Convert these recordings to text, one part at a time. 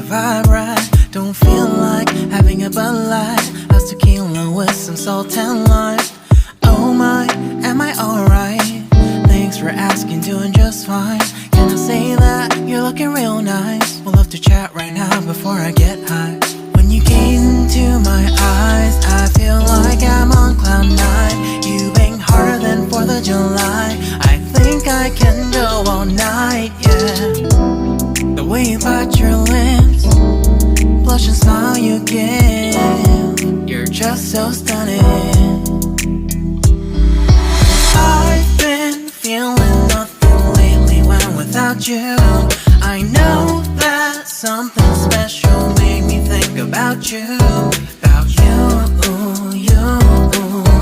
vibe right. Don't feel like having a Bud Light. How's tequila with some salt and lime? Oh my, am I alright? Thanks for asking, doing just fine. Can I say that you're looking real nice? We'll have to chat right now before I get high. When you gaze into my eyes, I feel like I'm on cloud nine. You bang harder than 4th of July. I think I can go all night, yeah. The way you bite your lips, blush and smile you give, you're just so stunning. I've been feeling nothing lately when without you. I know that something special made me think about you, you.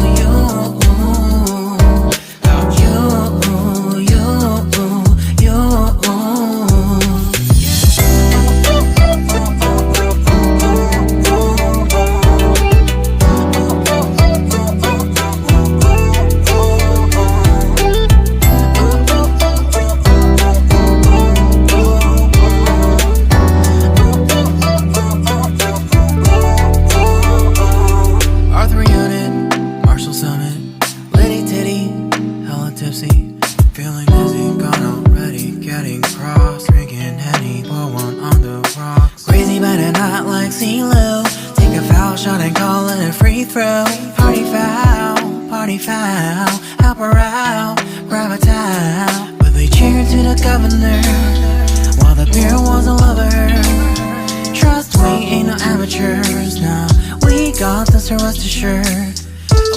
Party foul, help her out, grab a towel. But they cheered to the governor while the beer was all over her. Trust we ain't no amateurs, nah. We got this, rest assured.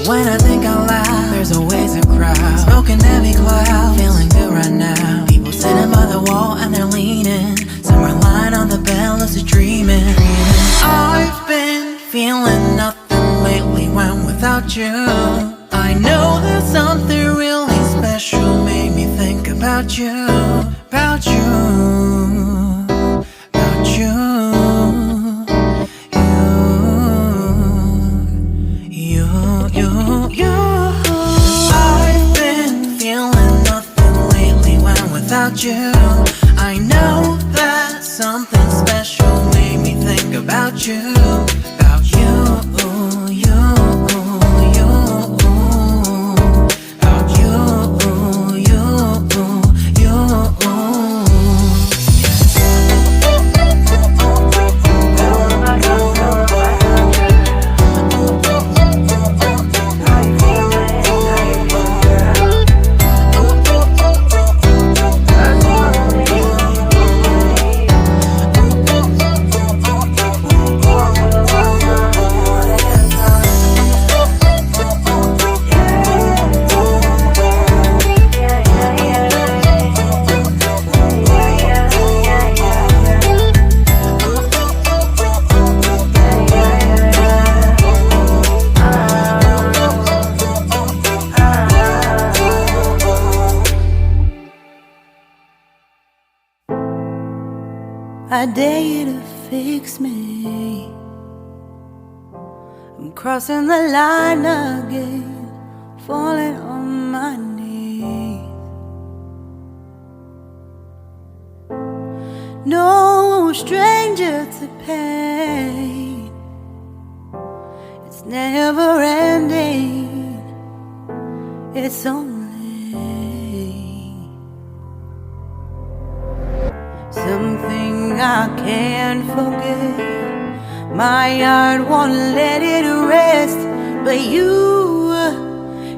When I think out loud, there's always a crowd. Smoking heavy cloud, feeling good right now. People sitting by the wall and they're leaning. Some are lying on the bed, lucid dreaming. I've been feeling nothing lately when without you. I know that something really special made me think about you, about you, about you, you. I've been feeling nothing lately when without you. I know that something special made me think about you, about you, you. I dare you to fix me. I'm crossing the line again, falling on my knees. No stranger to pain, it's never ending, it's only something I can't forget. My heart won't let it rest, but you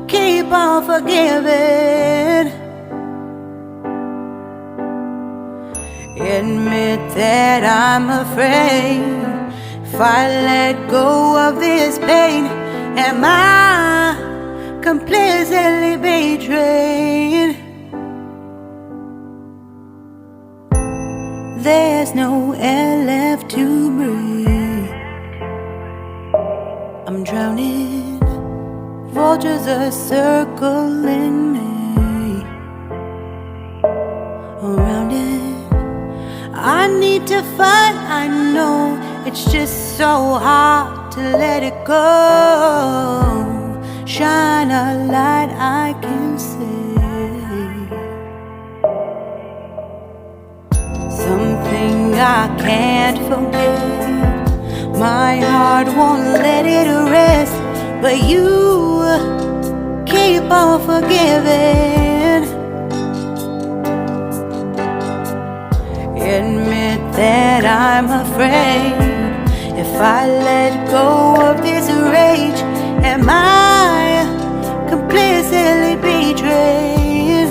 keep on forgiving. Admit that I'm afraid. If I let go of this pain, am I completely betrayed? There's no air left to breathe. I'm drowning. Vultures are circling me around it. I need to fight. I know it's just so hard to let it go. Shine a light I can see. Something I can't forget. My heart won't let it rest, but you keep on forgiving. Admit that I'm afraid. If I let go of this rage, am I completely betrayed?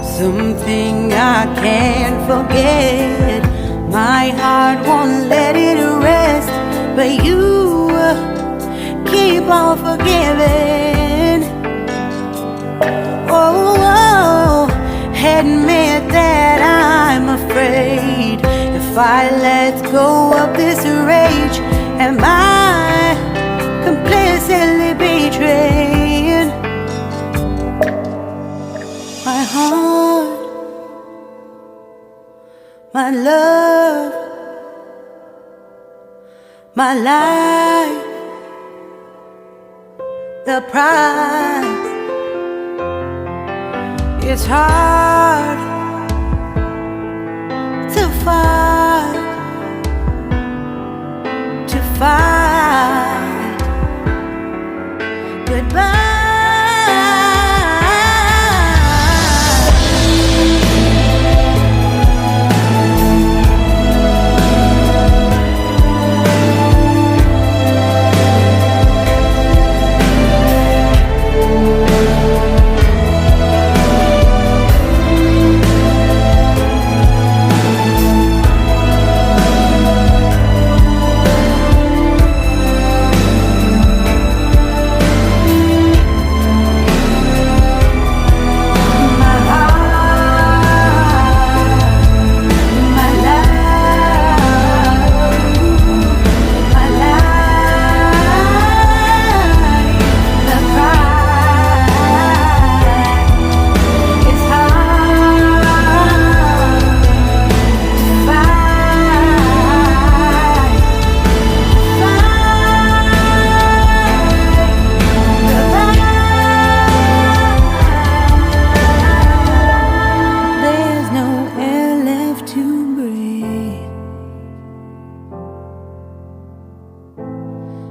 Something I can't forget. My heart won't let it rest, but you keep on forgiving. Oh, admit that I'm afraid. If I let go of this rage, am I completely betrayed? My heart, my love, my life, the price. It's hard to fight, goodbye.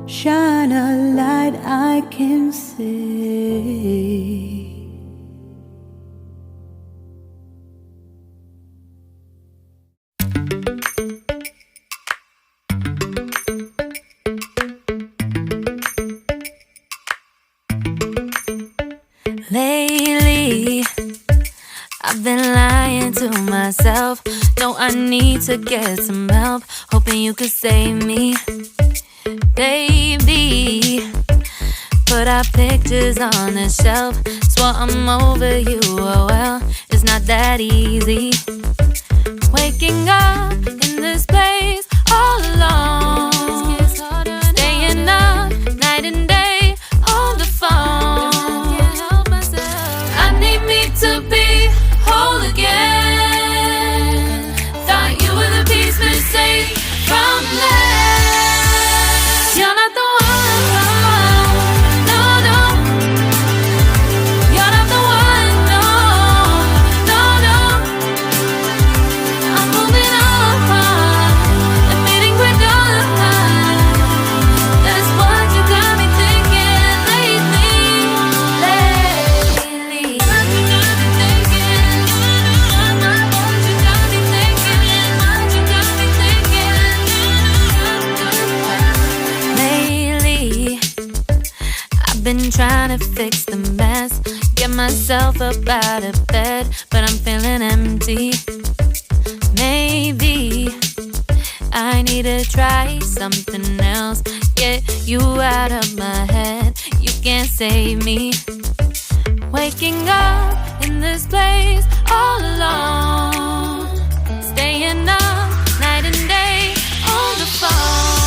shine a light I can see. Lately, I've been lying to myself. No, I need to get some help. Hoping you could save me, baby. Put our pictures on the shelf. Swore I'm over you, oh well, it's not that easy. Waking up in this place all alone, staying up night and day on the phone. To be whole again. Thought you were the piece missing from last. You're not the one, no, no. You're not the one, no, no, no. I'm moving on, admitting we're done. That's what you got me thinking lately. Been trying to fix the mess, get myself up out of bed, but I'm feeling empty. Maybe I need to try something else, get you out of my head. You can't save me. Waking up in this place all alone, staying up night and day on the phone.